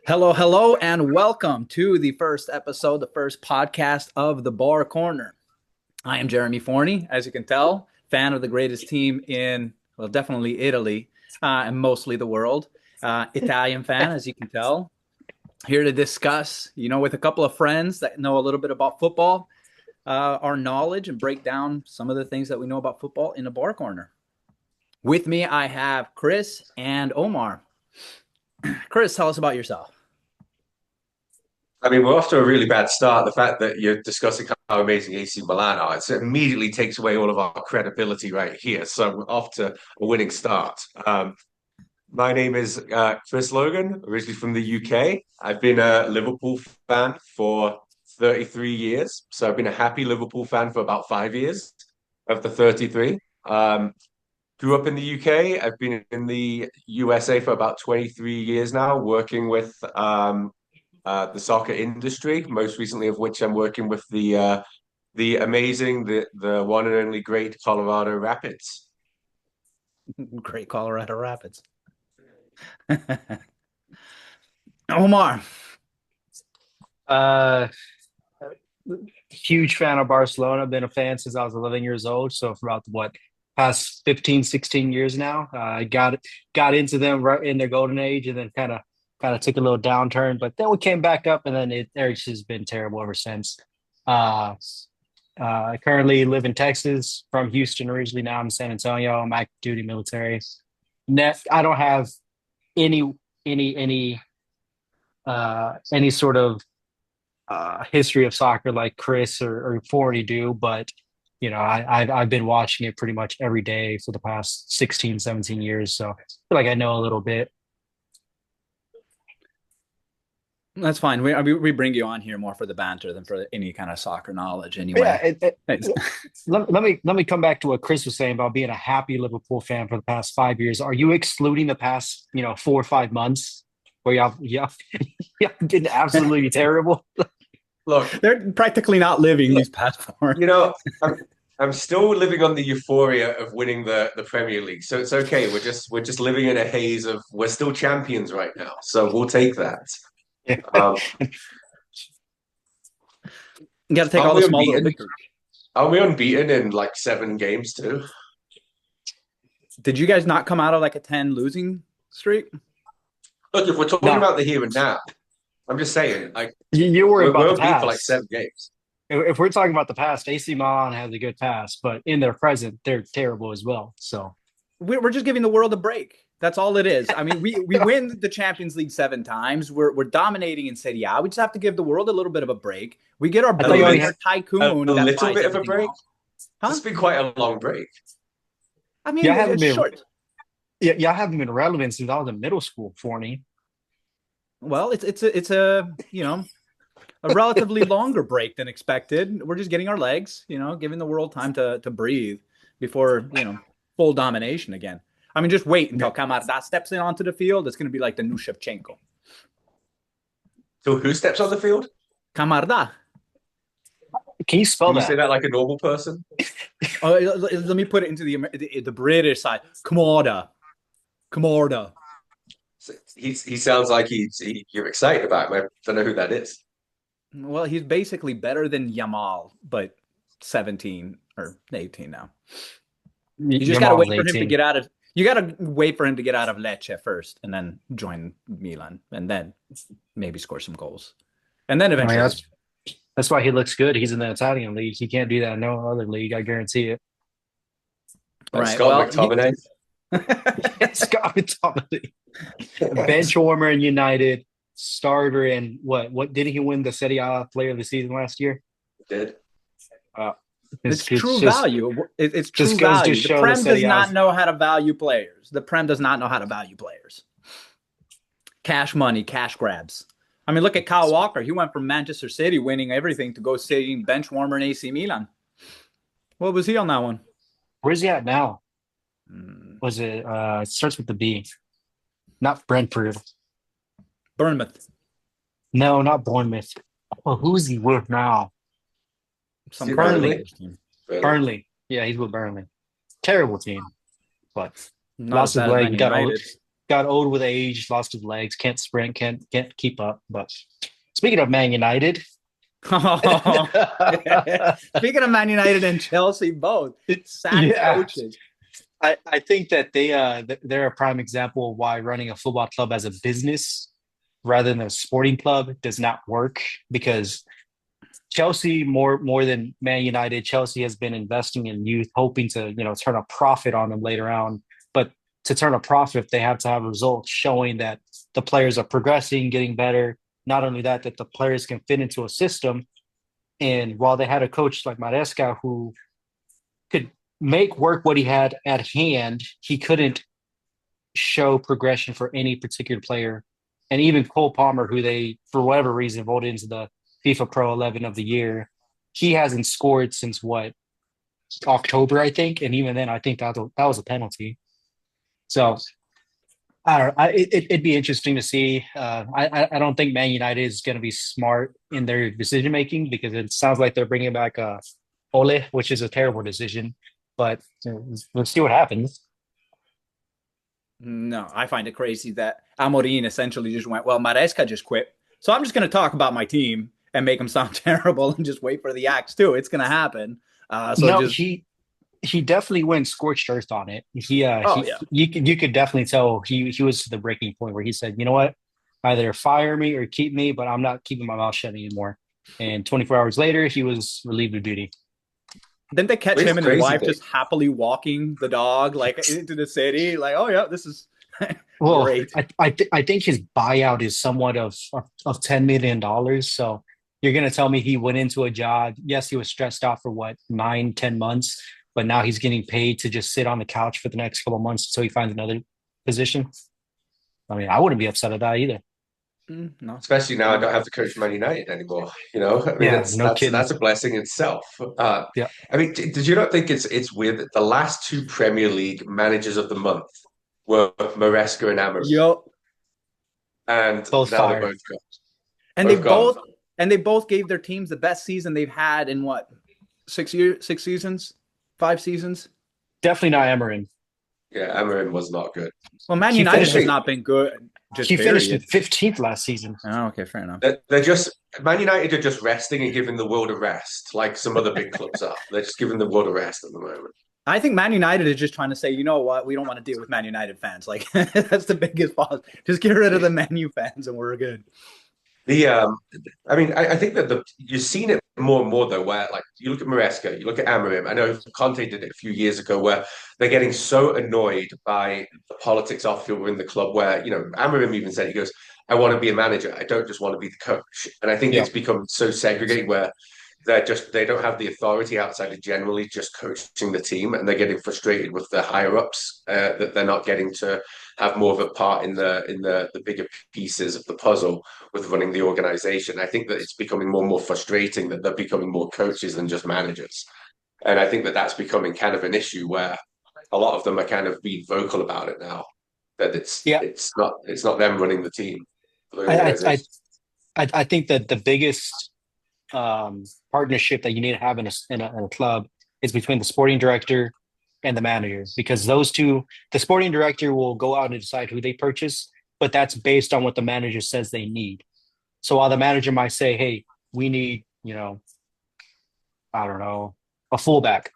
Hello, hello, and welcome to the first episode, the first podcast of the Bar Corner. I am Jeremy Forney, as you can tell, fan of the greatest team in, well, definitely Italy, and mostly the world. Italian fan, as you can tell. Here to discuss, with a couple of friends that know a little bit about football, our knowledge and break down some of the things that we know about football in the Bar Corner. With me, I have Chris and Omar. Chris, tell us about yourself. I mean, we're off to a really bad start. The fact that you're discussing how amazing AC Milan are, it immediately takes away all of our credibility right here. So we're off to a winning start. My name is Chris Logan, originally from the UK. I've been a Liverpool fan for 33 years. So I've been a happy Liverpool fan for about 5 years of the 33. Grew up in the UK. I've been in the USA for about 23 years now, working with the soccer industry, most recently of which I'm working with the amazing, the one and only great Colorado Rapids. Great Colorado Rapids. Omar. Uh, Huge fan of Barcelona. Been a fan since I was 11 years old. So for about past 15, 16 years now. I got into them right in their golden age, and then kind of took a little downturn. But then we came back up, and then it's just been terrible ever since. Uh, I currently live in Texas, from Houston originally. Now I'm in San Antonio. I'm active duty military. I don't have any any any sort of history of soccer like Chris or Forney do, but I've been watching it pretty much every day for the past 16, 17 years. So I feel like I know a little bit. That's fine. We bring you on here more for the banter than for any kind of soccer knowledge, Yeah, anyway. Thanks. let me come back to what Chris was saying about being a happy Liverpool fan for the past 5 years. Are you excluding the past 4 or 5 months where y'all been absolutely terrible? Look, They're practically not living look, these past four. you know, I'm I'm still living on the euphoria of winning the Premier League, so it's okay. We're just living in a haze of we're still champions right now, so we'll take that. Um, You got to take aren't all the we small little unbeaten? victories. Aren't we unbeaten in like 7 games too? Did you guys not come out of like a 10 losing streak? Look, if we're talking No, about the here and now, I'm just saying, like you worry about we're the unbeaten for like past. 7 games. If we're talking about the past, AC Milan has a good past, but in their present, they're terrible as well. So We're just giving the world a break. That's all it is. I mean, we win the Champions League 7 times. We're dominating in Serie A. We just have to give the world a little bit of a break. We get our I thought you only billionaire had tycoon A that little buys bit of a everything break. else. Huh? It's been quite a long break. I y'all mean, haven't it's been short. y'all haven't been relevant since I was in middle school, Forney. Well, it's a relatively longer break than expected. We're just getting our legs, giving the world time to breathe before, full domination again. I mean, just wait until Kamada steps in onto the field. It's going to be like the new Shevchenko. So who steps on the field? Kamada. Can you spell Can you say that? that like a normal person? Oh, let me put it into the British side. Kamada. Kamada. He sounds like you're excited about him. I don't know who that is. Well, he's basically better than Yamal, but 17 or 18 now. You just got to Jamal's wait for him to 18. get out of. You got to wait for him to get out of Lecce first, and then join Milan, and then maybe score some goals, and then I mean, eventually. that's why he looks good. He's in the Italian league. He can't do that in no other league. I guarantee it. Like Right. Scott Well, McTominay. Scott McTominay, bench warmer in United, starter in what? What didn't he win the Serie A Player of the Season last year? Did. Uh, it's it's true just value. It's true just goes to value. The show the Prem does Serie not A's. know how to value players. The Prem does not know how to value players. Cash money, cash grabs. I mean, look at Kyle Walker. He went from Manchester City winning everything to go sitting bench warmer in AC Milan. What was he on that one? Where's he at now? Hmm. Was it? It starts with the B. Not Brentford. Bournemouth. No, not Bournemouth. Well, who's he with now? Some See private Burnley. Burnley. English team. Really? Burnley. Yeah, he's with Burnley. Terrible team, but Not as lost his bad as leg. Man United. got old with age, lost his legs, can't sprint, can't keep up. But speaking of Man United, Oh, speaking of Man United and Chelsea, both sacked yeah, coaches. I think that they're a prime example of why running a football club as a business rather than a sporting club does not work because Chelsea more than Man United, Chelsea has been investing in youth, hoping to turn a profit on them later on. But to turn a profit, they have to have results showing that the players are progressing, getting better. Not only that, that the players can fit into a system. And while they had a coach like Maresca who could make work what he had at hand, he couldn't show progression for any particular player. And even Cole Palmer, who they, for whatever reason, voted into the FIFA Pro 11 of the year, he hasn't scored since what, October, I think. And even then, I think that was a penalty. So I don't know. It'd be interesting to see. I don't think Man United is going to be smart in their decision making because it sounds like they're bringing back Ole, which is a terrible decision. But we'll see what happens. No, I find it crazy that Amorim essentially just went, well, Maresca just quit. So I'm just going to talk about my team and make them sound terrible and just wait for the axe too. It's going to happen. So No, just, he definitely went scorched earth on it. oh, yeah. You could definitely tell he was to the breaking point where he said, you know what, either fire me or keep me, but I'm not keeping my mouth shut anymore. And 24 hours later, he was relieved of duty. Didn't they catch It's him and his crazy wife thing. just happily walking the dog like into the city? Like, oh, yeah, this is Well, great. I think his buyout is somewhat of $10 million. So you're gonna tell me he went into a job? Yes, he was stressed out for what 9, 10 months, but now he's getting paid to just sit on the couch for the next couple of months until he finds another position. I mean, I wouldn't be upset at that either. No. Especially now, I don't have to coach Man United anymore. I mean, Yeah, it's no kidding. that's a blessing itself. Yeah, I mean, did you not think it's weird that the last two Premier League managers of the month were Maresca and Amorim, Yo, and both now they're fired. both gone. and they Both gone. both and they both gave their teams the best season they've had in what 6 years, 6 seasons, 5 seasons. Definitely not Emery. Yeah, Amorim was not good. Well, Man He United finished has in, not been good, just he finished in period. 15th last season. Oh, okay, fair enough. They're just Man United are just resting and giving the world a rest, like some other big clubs are. They're just giving the world a rest at the moment. I think Man United is just trying to say, you know what, we don't want to deal with Man United fans. Like that's the biggest boss. Just get rid of the Man U fans and we're good. The I mean, I think that you've seen it more and more though, where like you look at Maresca, you look at Amorim. I know Conte did it a few years ago, where they're getting so annoyed by the politics off field within the club. Where Amorim even said he goes, "I want to be a manager. I don't just want to be the coach." And I think Yeah. it's become so segregated where they don't have the authority outside of generally just coaching the team, and they're getting frustrated with the higher ups that they're not getting to have more of a part in the bigger pieces of the puzzle with running the organization. I think that it's becoming more and more frustrating that they're becoming more coaches than just managers, and I think that that's becoming kind of an issue where a lot of them are kind of being vocal about it now. That it's Yeah. it's not it's not them running the team, the I, I, organization. I think that the biggest partnership that you need to have in a club is between the sporting director and the manager because those two, the sporting director will go out and decide who they purchase, but that's based on what the manager says they need. So while the manager might say, "Hey, we need, I don't know, a fullback,"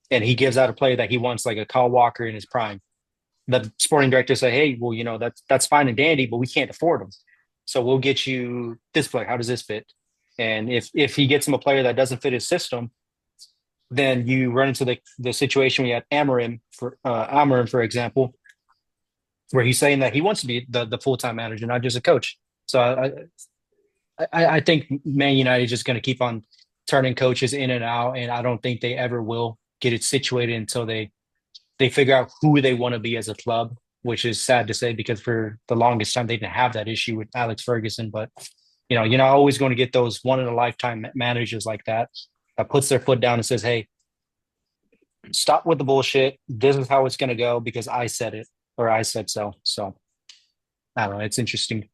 and he gives out a player that he wants, like a Kyle Walker in his prime, the sporting director say, "Hey, well, that's fine and dandy, but we can't afford him. So we'll get you this player. How does this fit?" And if he gets him a player that doesn't fit his system, then you run into the situation we had Amarim, for example, where he's saying that he wants to be the full time manager, not just a coach. So I think Man United is just going to keep on turning coaches in and out, and I don't think they ever will get it situated until they figure out who they want to be as a club, which is sad to say because for the longest time they didn't have that issue with Alex Ferguson. But you're not always going to get those one in a lifetime managers like that puts their foot down and says, "Hey, stop with the bullshit. This is how it's going to go because I said it or I said so." So I don't know. It's interesting,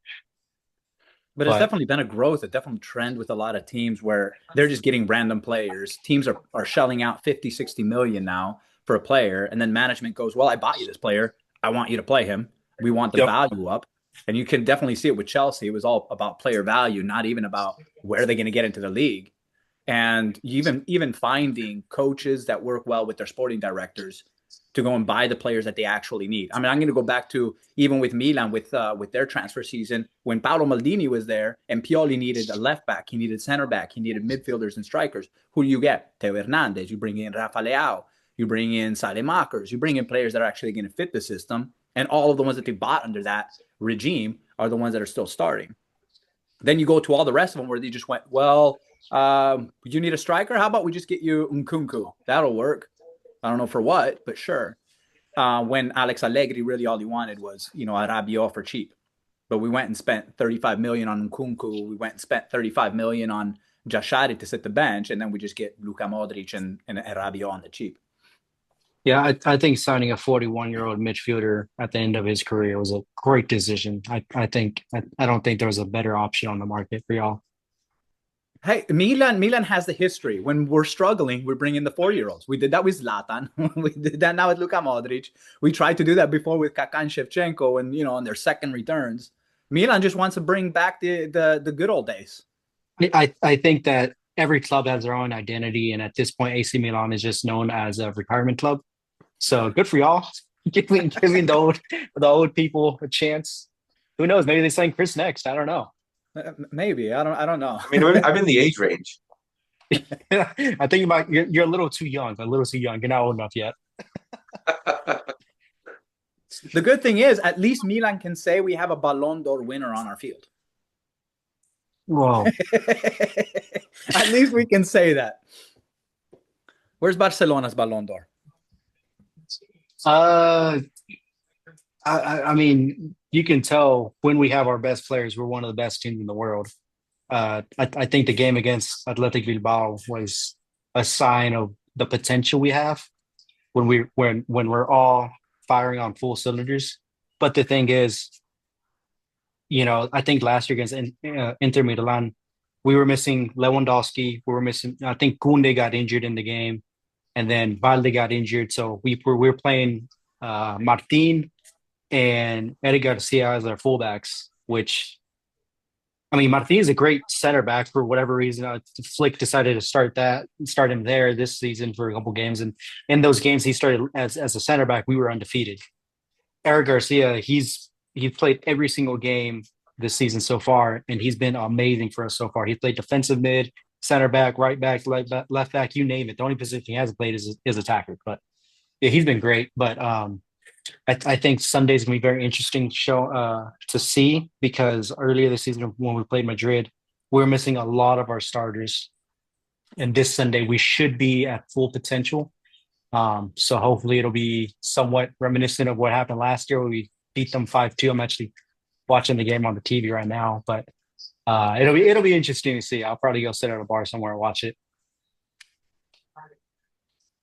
But it's but definitely been a growth, a definite trend with a lot of teams where they're just getting random players. Teams are shelling out 50, 60 million now for a player. And then management goes, well, I bought you this player. I want you to play him. We want the Yep. value up. And you can definitely see it with Chelsea. It was all about player value, not even about where they're going to get into the league. And even finding coaches that work well with their sporting directors to go and buy the players that they actually need. I mean, I'm going to go back to even with Milan with their transfer season when Paolo Maldini was there and Pioli needed a left back, he needed center back, he needed midfielders and strikers. Who do you get? Teo Hernandez. You bring in Rafa Leao. You bring in Salemakers. You bring in players that are actually going to fit the system, and all of the ones that they bought under that regime are the ones that are still starting. Then you go to all the rest of them where they just went, well, you need a striker? How about we just get you Nkunku? That'll work. I don't know for what, but sure. When Alex Allegri really all he wanted was, a Rabiot for cheap. But we went and spent 35 million on Nkunku. We went and spent 35 million on Jashari to sit the bench, and then we just get Luka Modric and Rabiot on the cheap. Yeah, I think signing a 41-year-old midfielder at the end of his career was a great decision. I don't think there was a better option on the market for y'all. Hey, Milan has the history. When we're struggling, we bring in the 4-year-olds. We did that with Zlatan. We did that now with Luka Modric. We tried to do that before with Kaká and Shevchenko, and on their second returns. Milan just wants to bring back the good old days. I think that every club has their own identity, and at this point, AC Milan is just known as a retirement club. So good for y'all, giving the old people a chance. Who knows? Maybe they sign Chris next. I don't know. Maybe I don't know. I mean, I'm in the age range. I think you're a little too young. A little too young. You're not old enough yet. The good thing is, at least Milan can say we have a Ballon d'Or winner on our field. Whoa. At least we can say that. Where's Barcelona's Ballon d'Or? I mean, you can tell when we have our best players, we're one of the best teams in the world. I think the game against Athletic Bilbao was a sign of the potential we have when we're all firing on full cylinders. But the thing is, I think last year against Inter Milan, we were missing Lewandowski. We were missing. I think Koundé got injured in the game, and then Valde got injured. So we were playing Martin and Eric Garcia as our fullbacks. Which, I mean, Martin is a great center back for whatever reason. Flick decided to start him there this season for a couple games, and in those games he started as a center back. We were undefeated. Eric Garcia, he's played every single game this season so far, and he's been amazing for us so far. He played defensive mid, center back, right back, left back, you name it. The only position he hasn't played is attacker. But yeah, he's been great. But I think Sunday's gonna be very interesting show to see, because earlier this season when we played Madrid, we were missing a lot of our starters, and this Sunday we should be at full potential. So hopefully it'll be somewhat reminiscent of what happened last year where we beat them 5-2. I'm actually watching the game on the TV right now, but it'll be interesting to see. I'll probably go sit at a bar somewhere and watch it.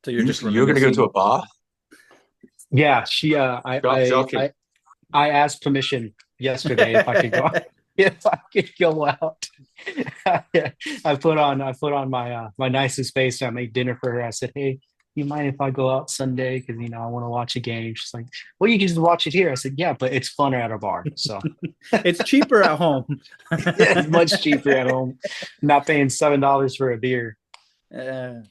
So you're going to go to a bar? Yeah, Shocking. I asked permission yesterday if I could go. If I could go out. I put on my nicest face and I made dinner for her. I said, "Hey, you mind if I go out Sunday? Because I want to watch a game." She's like, "Well, you can just watch it here." I said, "Yeah, but it's funner at a bar." So it's cheaper at home. Yeah, it's much cheaper at home. Not paying $7 for a beer. Yeah,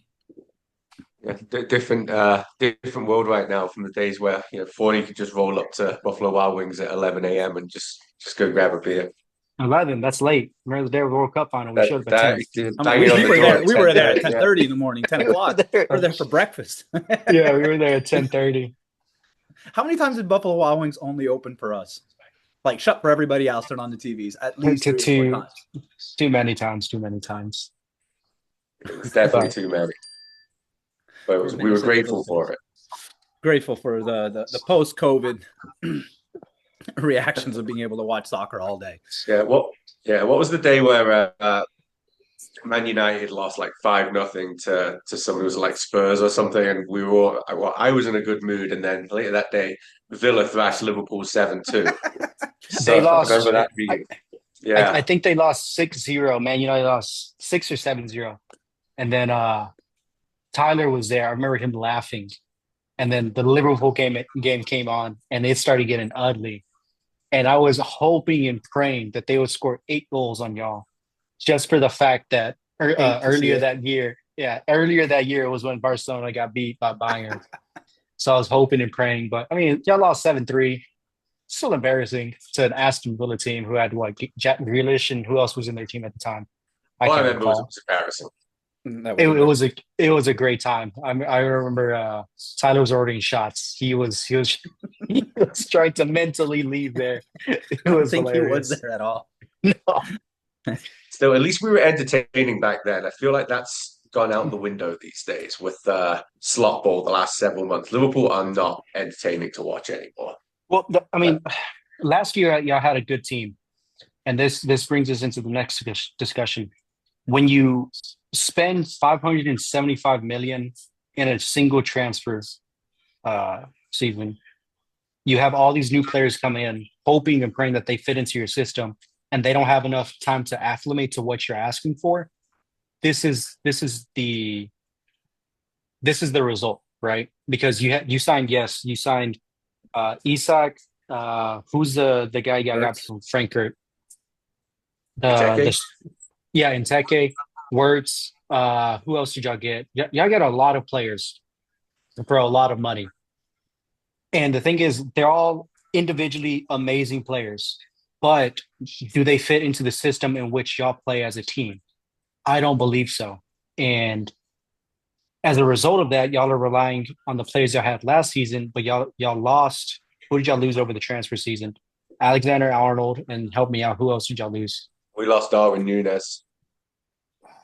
different world right now from the days where Forney could just roll up to Buffalo Wild Wings at 11 a.m. and just go grab a beer. 11, that's late. Remember the day of the World Cup final? We showed up at 10. We were there at 10:30 in the morning, 10 o'clock. We were there for breakfast. Yeah, we were there at 10:30. How many times did Buffalo Wild Wings only open for us? Like, shut for everybody else, turn on the TVs. At least three or four times. Too many times. It's definitely too many. But we were grateful for it. Grateful for the post-COVID reactions of being able to watch soccer all day. Yeah, what was the day where Man United lost like 5-0 to someone who was like Spurs or something, and we were I was in a good mood, and then later that day Villa thrashed Liverpool 7-2. They lost. I remember that being, yeah. I think they lost 6-0. Man United lost 6 or 7-0, and then Tyler was there. I remember him laughing, and then the Liverpool game came on, and it started getting ugly. And I was hoping and praying that they would score 8 goals on y'all, just for the fact that Hate to see earlier it. that year, yeah, earlier that year was when Barcelona got beat by Bayern. So I was hoping and praying, but I mean, y'all lost 7-3. Still embarrassing to an Aston Villa team who had what Jack Grealish and who else was in their team at the time? I All I can't remember was it recall. was embarrassing. That It, was it was embarrassing. a great time. I remember Tyler was ordering shots. He was he was trying to mentally leave there. It I don't was think he was hilarious. there at all. No. So at least we were entertaining back then. I feel like that's gone out the window these days with slot ball the last several months. Liverpool are not entertaining to watch anymore. Well, I Uh, mean, last year y'all had a good team, and this brings us into the next discussion. When you spend 575 million in a single transfer season, you have all these new players come in, hoping and praying that they fit into your system, and they don't have enough time to acclimate to what you're asking for. This is the result, right? Because you signed Isak, who's the guy you got Hurts, from Frankfurt, Benteke. the yeah, Inteke, Wirtz. Who else did y'all get? Y'all got a lot of players for a lot of money. And the thing is, they're all individually amazing players, but do they fit into the system in which y'all play as a team? I don't believe so. And as a result of that, y'all are relying on the players y'all had last season, but y'all lost. Who did y'all lose over the transfer season? Alexander Arnold, and help me out. Who else did y'all lose? We lost Darwin Nunes.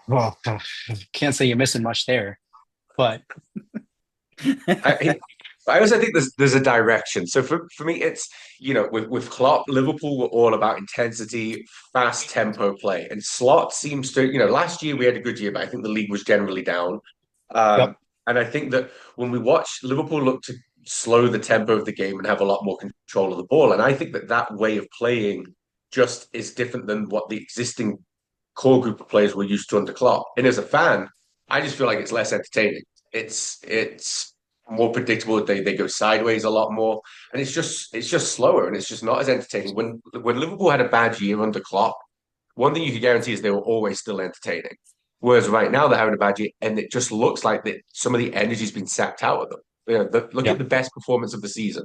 Well, can't say you're missing much there, but I, I also think there's a direction. So for me, it's with Klopp, Liverpool were all about intensity, fast tempo play, and Slot seems to last year we had a good year, but I think the league was generally down. yep, And I think that when we watch Liverpool look to slow the tempo of the game and have a lot more control of the ball, and I think that that way of playing just is different than what the existing core group of players were used to under Klopp. And as a fan, I just feel like it's less entertaining. It's more predictable. They go sideways a lot more, and it's just slower and it's just not as entertaining. When Liverpool had a bad year under Klopp, one thing you could guarantee is they were always still entertaining. Whereas right now they're having a bad year, and it just looks like that some of the energy's been sapped out of them. Look at yep. the best performance of the season,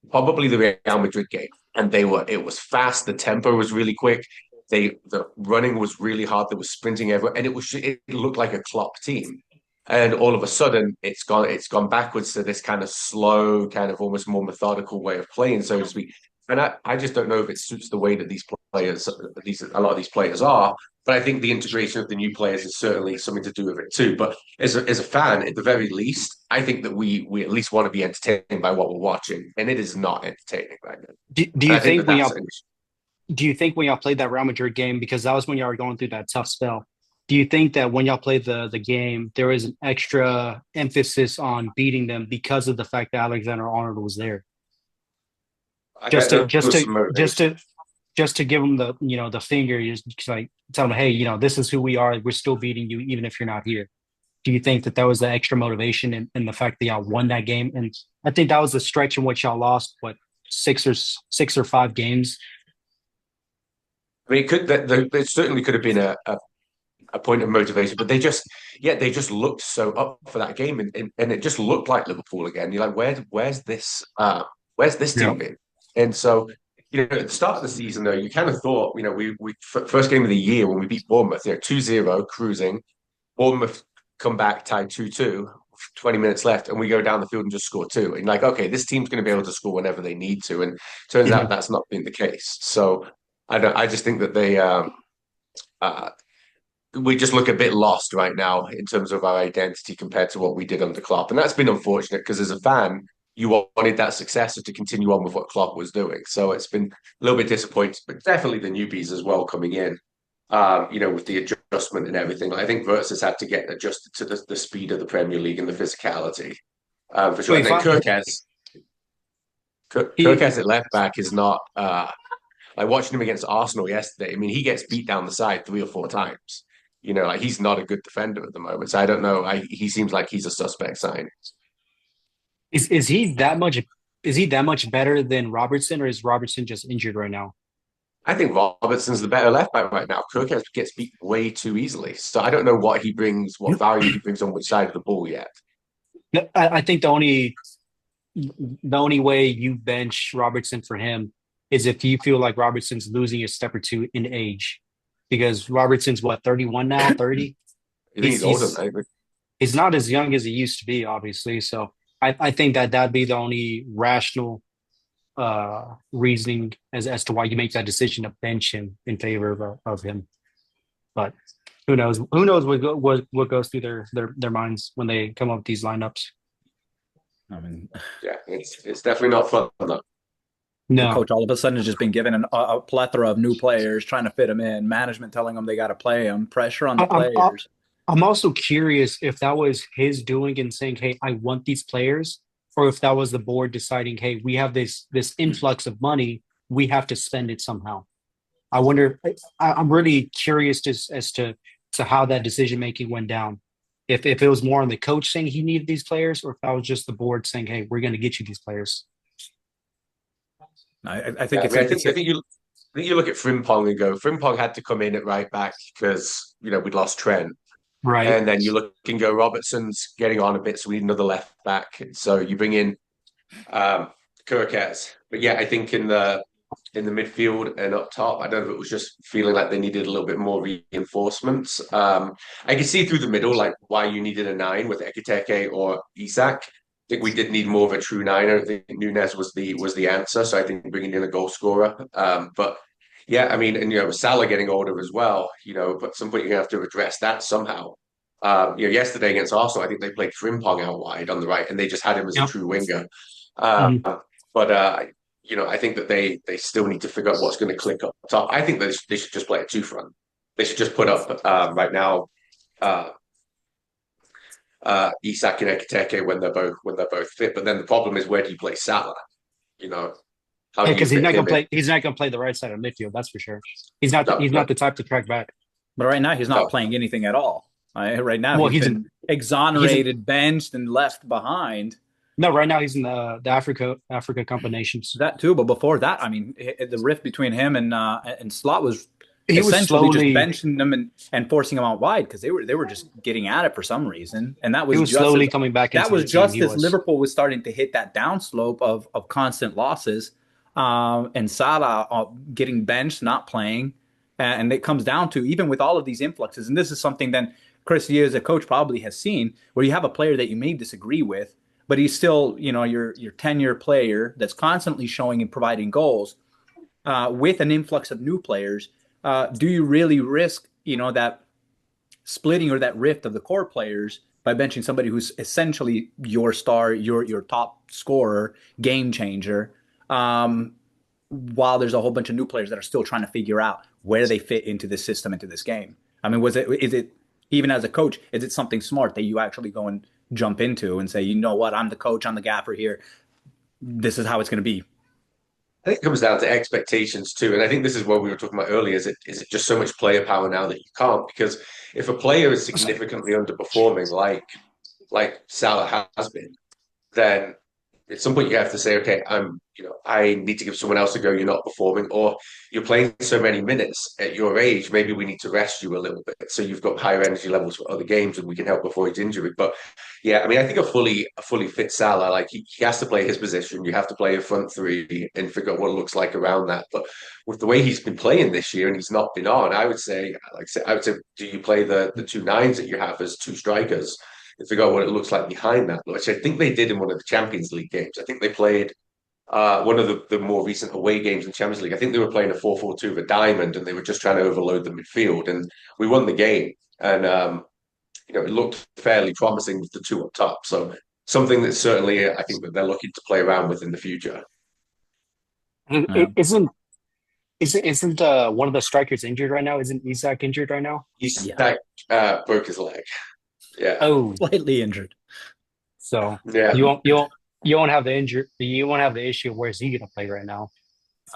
probably the Real Madrid game, and it was fast. The tempo was really quick. The running was really hard. There was sprinting everywhere, and it looked like a Klopp team. And all of a sudden, it's gone backwards to this kind of slow, kind of almost more methodical way of playing, so to speak. And I just don't know if it suits the way that a lot of these players are. But I think the integration of the new players is certainly something to do with it too. But as a fan, at the very least, I think that we at least want to be entertained by what we're watching, and it is not entertaining right now. Do And you I think think that when that's y'all an issue. do you think when y'all played that Real Madrid game, because that was when y'all were going through that tough spell? Do you think that when y'all played the game, there was an extra emphasis on beating them because of the fact that Alexander Arnold was there? I Just bet to there just was to some just motivation. to just to give them the finger, just like tell them, hey, this is who we are. We're still beating you, even if you're not here. Do you think that was the extra motivation in the fact that y'all won that game? And I think that was the stretch in which y'all lost what six or five games. I mean, it certainly could have been a point of motivation, but they just looked so up for that game, and it just looked like Liverpool again. You're like, where's this Yeah. team been? And so, at the start of the season, though, you kind of thought, first game of the year when we beat Bournemouth, 2-0, cruising. Bournemouth come back tied 2-2, 20 minutes left, and we go down the field and just score two. And like, okay, this team's going to be able to score whenever they need to. And turns out Mhm. that's not been the case. So I just think that uh, we just look a bit lost right now in terms of our identity compared to what we did under Klopp. And that's been unfortunate because as a fan, you wanted that successor to continue on with what Klopp was doing. So it's been a little bit disappointing, but definitely the newbies as well coming in, with the adjustment and everything. I think Verts has had to get adjusted to the speed of the Premier League and the physicality, for sure. Wait, And then fine. Kirk as at left back is not like watching him against Arsenal yesterday. I mean, he gets beat down the side 3 or 4 times. Like he's not a good defender at the moment. So I don't know. He seems like he's a suspect sign. Is he that much? is he that much better than Robertson, or is Robertson just injured right now? I think Robertson's the better left back right now. Kirk gets beat way too easily. So I don't know what he brings, what value he brings on which side of the ball yet. No, I think the only way you bench Robertson for him is if you feel like Robertson's losing a step or two in age, because Robertson's what 31 now, 30. I think He's he's older he's than he's not as young as he used to be, obviously. So I think that that'd be the only rational reasoning as to why you make that decision to bench him in favor of him. But who knows? Who knows what goes through their minds when they come up with these lineups? I mean, yeah, it's definitely not fun though. the No, coach all of a sudden has just been given a plethora of new players, trying to fit them in. Management telling them they got to play them. Pressure on the I, I'm players. I'm also curious if that was his doing and saying, "Hey, I want these players," or if that was the board deciding, "Hey, we have this influx of money, we have to spend it somehow." I wonder. I'm really curious as to how that decision making went down. If it was more on the coach saying he needed these players, or if that was just the board saying, "Hey, we're going to get you these players." I think Yeah, I it's mean, a, it's a, I think you look at Frimpong and go, Frimpong had to come in at right back because we'd lost Trent. Right. And then you look and go, Robertson's getting on a bit, so we need another left back. So you bring in Kirkes. But yeah, I think in the midfield and up top, I don't know if it was just feeling like they needed a little bit more reinforcements. I can see through the middle like why you needed a nine with Ekiteke or Isak. I think we did need more of a true niner. I think Nunez was the answer. So I think bringing in a goal scorer. But yeah, I mean, and with Salah getting older as well, but at some point you're gonna have to address that somehow. Yesterday against Arsenal, I think they played Frimpong out wide on the right, and they just had him as a Yep. true winger. Uh, Mhm. but I think that they still need to figure out what's going to click up top. I think they should just play a two front. They should just put up right now uh, Isak and Ekiteke when they're both fit. But then the problem is where do you play Salah? You know, how Yeah, do you because he's fit not gonna him in? play. He's not gonna play the right side of midfield. That's for sure. He's not. No, He's no, not the type to track back. but right now he's not no. playing anything at all. Right now Well, he's been he's in exonerated, benched, and left behind. no. Right now he's in the Africa Cup of Nations. That too, but before that, I mean, the rift between him and Slot was He was essentially just slowly. benching them and forcing them out wide because they were just getting at it for some reason, and He was slowly coming back that into was the team. just He as was. Liverpool was starting to hit that downslope of constant losses, and Salah getting benched, not playing, and it comes down to even with all of these influxes, and this is something then Chris, you as a coach probably has seen where you have a player that you may disagree with, but he's still your 10-year player that's constantly showing and providing goals with an influx of new players. Do you really risk that splitting or that rift of the core players by benching somebody who's essentially your star, your top scorer, game changer, while there's a whole bunch of new players that are still trying to figure out where they fit into this system, into this game? I mean, is it even as a coach, is it something smart that you actually go and jump into and say, you know what, I'm the coach, I'm the gaffer here. This is how it's going to be. I think it comes down to expectations too, and I think this is what we were talking about earlier. Is it just so much player power now that you can't? Because if a player is significantly underperforming, like Salah has been, then at some point you have to say, okay, I need to give someone else a go. You're not performing, or you're playing so many minutes at your age. Maybe we need to rest you a little bit, so you've got higher energy levels for other games, and we can help avoid injury. But yeah, I mean, I think a fully fit Salah, like he has to play his position. You have to play a front three and figure out what it looks like around that. But with the way he's been playing this year and he's not been on, I would say, do you play the two nines that you have as two strikers? And figure out what it looks like behind that, which I think they did in one of the Champions League games. I think they played one of the more recent away games in Champions League. I think they were playing a 4-4-2 with a diamond, and they were just trying to overload the midfield. And we won the game, and it looked fairly promising with the two up top. So something that certainly I think that they're looking to play around with in the future. Yeah. Isn't one of the strikers injured right now? Isn't Isak injured right now? He's Yeah. that broke his leg. Yeah, Oh, Slightly injured. so yeah. you won't have the issue of where is he going to play right now.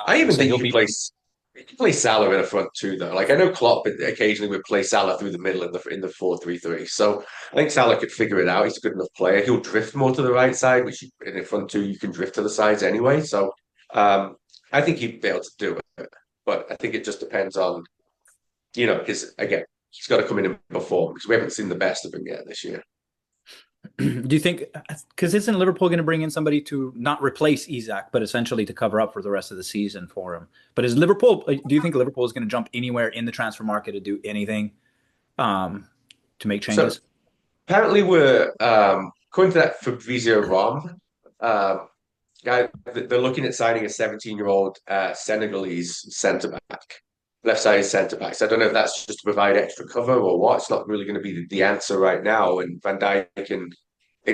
I even So think he'll he can be play. You can play Salah in the front too, though. Like I know Klopp occasionally would play Salah through the middle in the 4-3-3. So I think Salah could figure it out. He's a good enough player. He'll drift more to the right side, which in the front two you can drift to the sides anyway. So I think he'd be able to do it. But I think it just depends on his again. He's got to come in and perform because we haven't seen the best of him yet this year. Do you think, because isn't Liverpool going to bring in somebody to not replace Isak, but essentially to cover up for the rest of the season for him? But is Liverpool, do you think Liverpool is going to jump anywhere in the transfer market to do anything to make So changes? apparently we're according to that Fabrizio Rom, um, guy, they're looking at signing a 17-year-old Senegalese centre back, left sided centre back. So I don't know if that's just to provide extra cover or what. It's not really going to be the answer right now. And Van Dijk and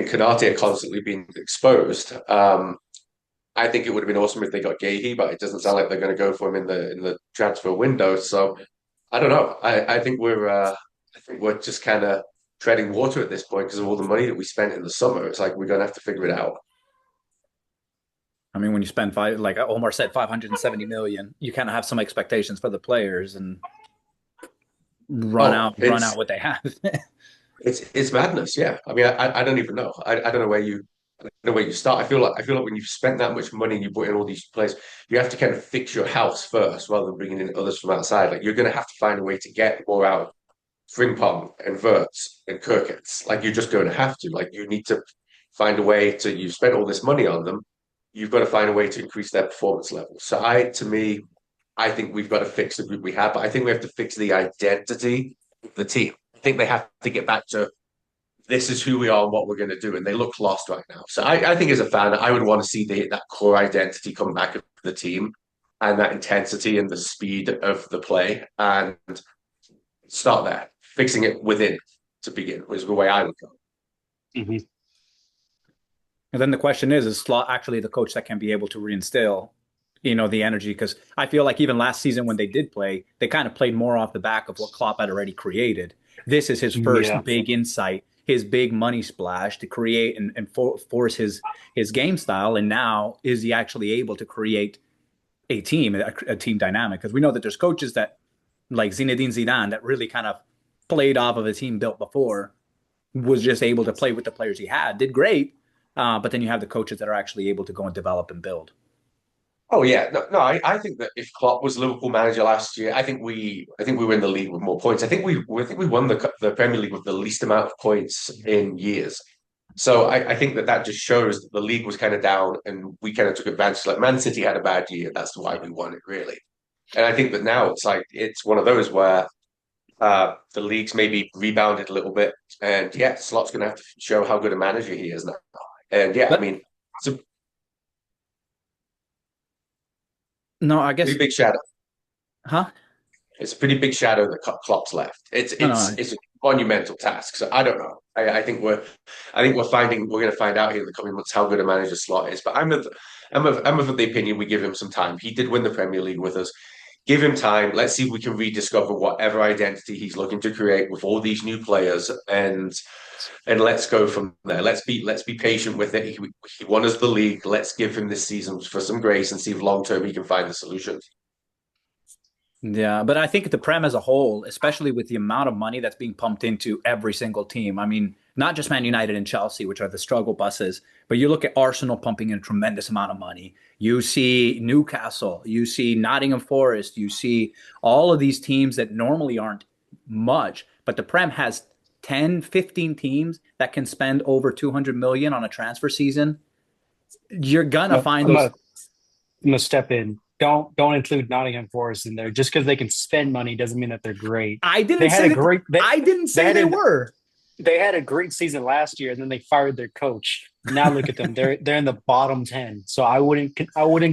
Konate are constantly being exposed. I think it would have been awesome if they got Gahey, but it doesn't sound like they're going to go for him in the transfer window. So I don't know. I think we're just kind of treading water at this point because of all the money that we spent in the summer. It's like we're going to have to figure it out. I mean, when you spend five, like Omar said, 570 million, you kind of have some expectations for the players and Oh, run out what they have. it's madness. Yeah. I mean, I don't even know. I don't know where you start. I feel like when you've spent that much money and you put in all these players, you have to kind of fix your house first rather than bringing in others from outside. Like you're going to have to find a way to get more out of Frimpong and Verts and Kirkits. Like you're just going to have to. Like you need to find a way to. You've spent all this money on them. You've got to find a way to increase their performance level. So to me, I think we've got to fix the group we have, but I think we have to fix the identity of the team. I think they have to get back to this is who we are and what we're going to do, and they look lost right now. So I think as a fan, I would want to see that core identity come back of the team and that intensity and the speed of the play and start there, fixing it within to begin was the way I would go. Mhm. And then the question is Slot actually the coach that can be able to reinstill, the energy? Because I feel like even last season when they did play, they kind of played more off the back of what Klopp had already created. This is his Yeah. first big insight, his big money splash to create and force his game style. And now is he actually able to create a team dynamic? Because we know that there's coaches that like Zinedine Zidane that really kind of played off of a team built before, was just able to play with the players he had, did great. But then you have the coaches that are actually able to go and develop and build. Oh yeah, no. I think that if Klopp was Liverpool manager last year, I think we were in the league with more points. I think we won the Premier League with the least amount of points in years. So I think that just shows that the league was kind of down, and we kind of took advantage. Like Man City had a bad year, that's why we won it really. And I think that now it's one of those where the league's maybe rebounded a little bit, and yeah, Slot's going to have to show how good a manager he is now. And yeah, I But mean, it's a no, I pretty guess, big shadow. huh? It's a pretty big shadow that Klopp's left. It's No, it's no. it's a monumental task. So I don't know. I think we're going to find out here in the coming months how good a manager Slot is. But I'm of the opinion we give him some time. He did win the Premier League with us. Give him time. Let's see if we can rediscover whatever identity he's looking to create with all these new players, and let's go from there. Let's be patient with it. He won us the league. Let's give him this season for some grace and see if long term he can find the solutions. Yeah, but I think the Prem as a whole, especially with the amount of money that's being pumped into every single team. I mean, not just Man United and Chelsea, which are the struggle buses, but you look at Arsenal pumping in a tremendous amount of money. You see Newcastle, you see Nottingham Forest, you see all of these teams that normally aren't much, but the Prem has 10, 15 teams that can spend over 200 million on a transfer season. You're gonna I'm find gonna, those. I'm gonna step in. Don't include Nottingham Forest in there. Just because they can spend money doesn't mean that they're great. I They didn't had say a that. great I didn't they say had they an were. they had a great season last year, and then they fired their coach. Now look at them; they're in the bottom 10. So I wouldn't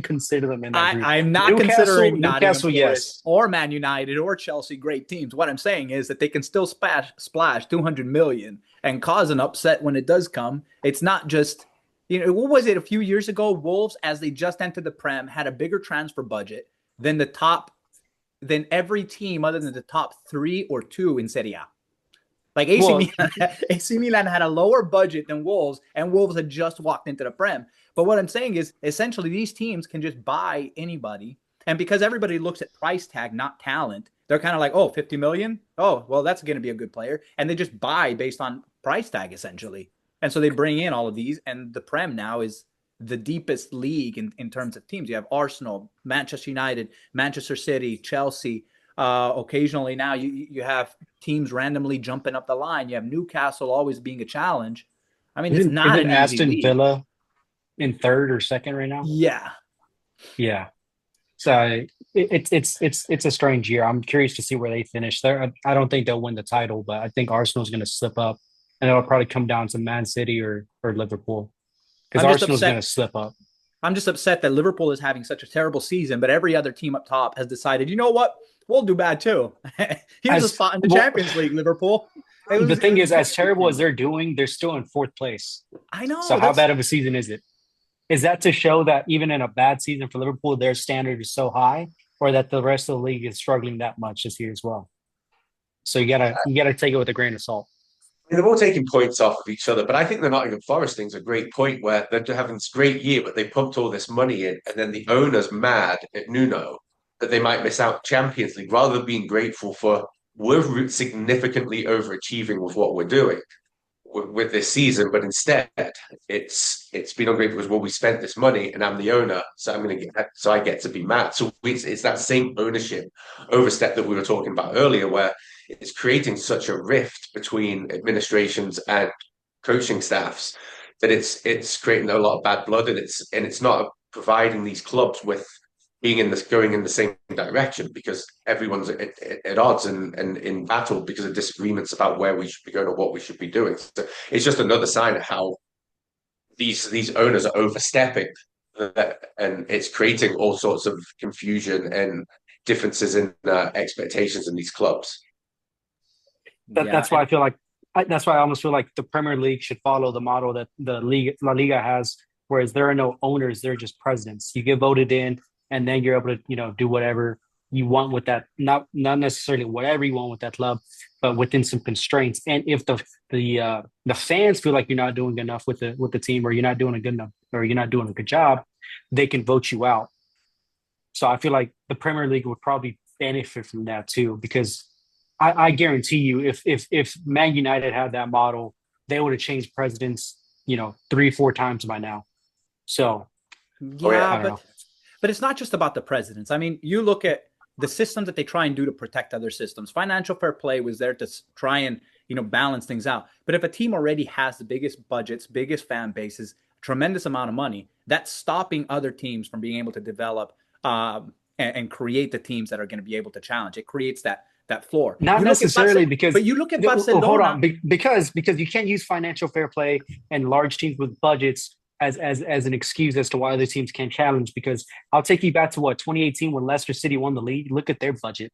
consider them in that group. I'm not Newcastle, considering Nottingham Newcastle, Forest yes, or Man United or Chelsea great teams. What I'm saying is that they can still splash 200 million and cause an upset when it does come. It's not just, what was it a few years ago? Wolves, as they just entered the Prem, had a bigger transfer budget than than every team other than the top three or two in Serie A. Like AC well, Milan, AC Milan had a lower budget than Wolves, and Wolves had just walked into the Prem. But what I'm saying is, essentially, these teams can just buy anybody. And because everybody looks at price tag, not talent, they're kind of like, oh, 50 million? Oh, well, that's going to be a good player. And they just buy based on price tag, essentially. And so they bring in all of these. And the Prem now is the deepest league in terms of teams. You have Arsenal, Manchester United, Manchester City, Chelsea. Occasionally now you have teams randomly jumping up the line. You have Newcastle always being a challenge. I mean, it's not Isn't an easy Aston league. Villa in third or second right now? Yeah. Yeah. So it's a strange year. I'm curious to see where they finish. There, I don't think they'll win the title, but I think Arsenal's going to slip up, and it'll probably come down to Man City or Liverpool because I'm just Arsenal's going upset. to slip up. I'm just upset that Liverpool is having such a terrible season, but every other team up top has decided, you know what? We'll do bad too. Here's a As spot in the well, Champions League, Liverpool. the It thing was is, as great terrible for as them. they're doing, they're still in fourth place. I So know how that's bad of a season is it? Is that to show that even in a bad season for Liverpool, their standard is so high, or that the rest of the league is struggling that much this year as well? So you gotta take it with a grain of salt. They're all taking points off of each other, but I think the Nottingham Forest thing's a great point where they're having this great year, but they pumped all this money in, and then the owner's mad at Nuno that they might miss out Champions League rather than being grateful for we're significantly overachieving with what we're doing with this season, but instead it's been ungrateful because well we spent this money and I'm the owner, so I'm going to get so I get to be mad. So it's that same ownership overstep that we were talking about earlier, where it's creating such a rift between administrations and coaching staffs that it's creating a lot of bad blood, and it's not providing these clubs with being in this going in the same direction because everyone's at odds and in battle because of disagreements about where we should be going or what we should be doing. So it's just another sign of how these owners are overstepping, and it's creating all sorts of confusion and differences in expectations in these clubs. yeah. That's why I feel like that's why I almost feel like the Premier League should follow the model that the league La Liga has, whereas there are no owners, they're just presidents. You get voted in, and then you're able to do whatever you want with that. Not necessarily whatever you want with that club, but within some constraints. And if the fans feel like you're not doing enough with the team, or you're not doing a good enough, or you're not doing a good job, they can vote you out. So I feel like the Premier League would probably benefit from that too, because I guarantee you, if Man United had that model, they would have changed presidents, 3-4 times by now. So Oh yeah, Yeah, I don't know. but it's not just about the presidents. I mean, you look at the systems that they try and do to protect other systems. Financial fair play was there to try and balance things out. But if a team already has the biggest budgets, biggest fan bases, tremendous amount of money, that's stopping other teams from being able to develop and create the teams that are going to be able to challenge. It creates that floor. Not You look at necessarily but because you look at hold Barcelona. on, because you can't use financial fair play and large teams with budgets as an excuse as to why other teams can't challenge. Because I'll take you back to 2018 when Leicester City won the league. Look at their budget.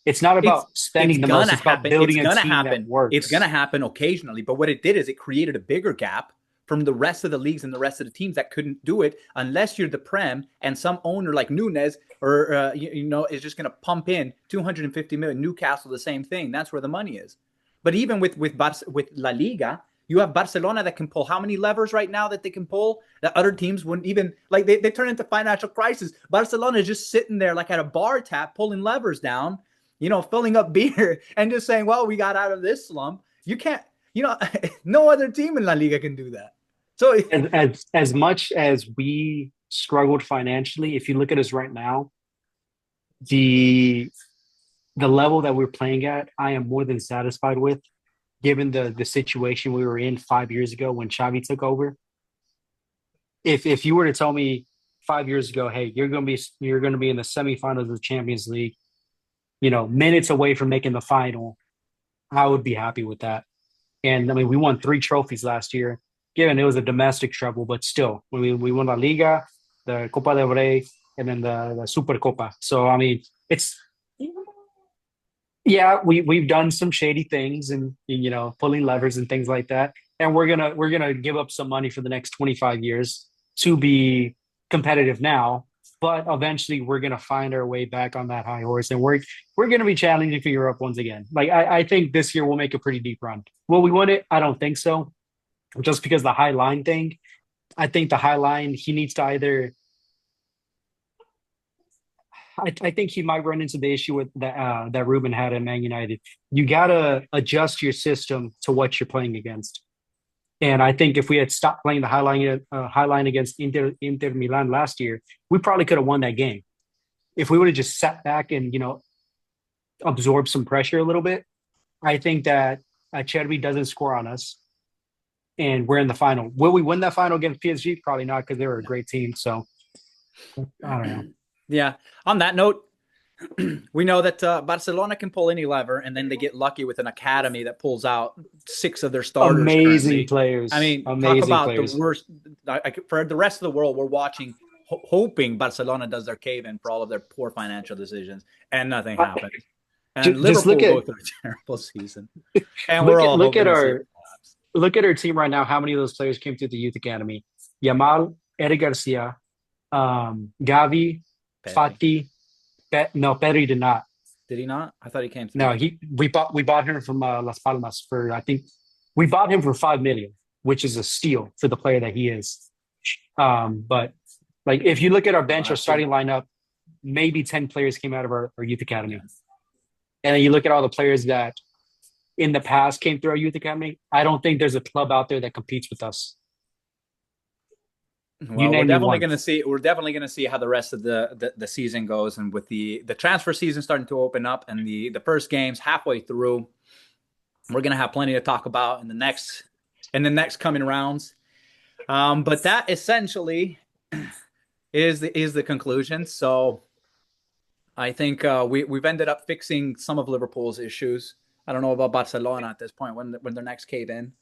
It's not it's about it's spending the most. gonna It's about happen. It's building a gonna team that happen. It's works. gonna happen occasionally. But what it did is it created a bigger gap from the rest of the leagues and the rest of the teams that couldn't do it unless you're the Prem and some owner like Nunez or is just gonna pump in 250 million. Newcastle, the same thing. That's where the money is. But even with La Liga, you have Barcelona that can pull how many levers right now that they can pull that other teams wouldn't even like. They turn into financial crisis. Barcelona is just sitting there like at a bar tap, pulling levers down, filling up beer and just saying, well, we got out of this slump. You can't, no other team in La Liga can do that. So As much as we struggled financially, if you look at us right now, the the level that we're playing at, I am more than satisfied with, given the situation we were in 5 years ago when Xavi took over. If you were to tell me 5 years ago, hey, you're gonna be in the semifinals of the Champions League, minutes away from making the final, I would be happy with that. And I mean, we won 3 trophies last year, given it was a domestic treble, but still, we won La Liga, the Copa del Rey, and then the Super Copa. So I mean, it's yeah, we've done some shady things and pulling levers and things like that, and we're gonna give up some money for the next 25 years to be competitive now. But eventually, we're gonna find our way back on that high horse, and we're gonna be challenging for Europe once again. Like I think this year we'll make a pretty deep run. Will we win it? I don't think so. Just because the high line thing, I think the high line he needs to either I think he might run into the issue with that Ruben had at Man United. You gotta adjust your system to what you're playing against. And I think if we had stopped playing the high line against Inter Milan last year, we probably could have won that game. If we would have just sat back and absorbed some pressure a little bit, I think that Cherby doesn't score on us, and we're in the final. Will we win that final against PSG? Probably not, because they were a great team. So I don't know. Yeah. On that note, we know that Barcelona can pull any lever, and then they get lucky with an academy that pulls out 6 of their starters Amazing currently. players. I mean, talk Amazing about the players. worst. For the rest of the world, we're watching, hoping Barcelona does their cave in for all of their poor financial decisions, and nothing happens. And Just Liverpool go through a terrible season, and we're look at all look hoping at to see our it collapse. look at our team right now. How many of those players came through the youth academy? Yamal, Eric Garcia, Gavi, Pedri. Fati. No, Pedri did not. Did he not? I thought he came through. No, we bought him from Las Palmas for, I think we bought him for 5 million, which is a steal for the player that he is. But like if you look at our bench, our starting lineup, maybe 10 players came out of our youth academy. Yeah. And then you look at all the players that in the past came through our youth academy. I don't think there's a club out there that competes with us. Well, We're definitely going to see. We're definitely going to see how the rest of the season goes, and with the transfer season starting to open up, and the first games halfway through, we're going to have plenty to talk about in the next coming rounds. But that essentially is the conclusion. So I think we've ended up fixing some of Liverpool's issues. I don't know about Barcelona at this point when their next cave in.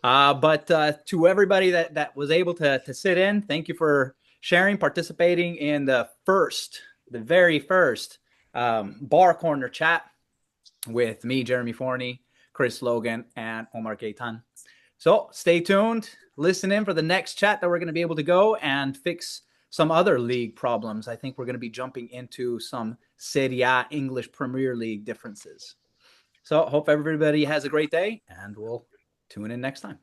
But to everybody that was able to sit in, thank you for sharing, participating in the very first Bar Corner chat with me, Jeremy Forney, Chris Logan, and Omar Gaitan. So stay tuned. Listen in for the next chat that we're going to be able to go and fix some other league problems. I think we're going to be jumping into some Serie A English Premier League differences. So hope everybody has a great day, and we'll tune in next time.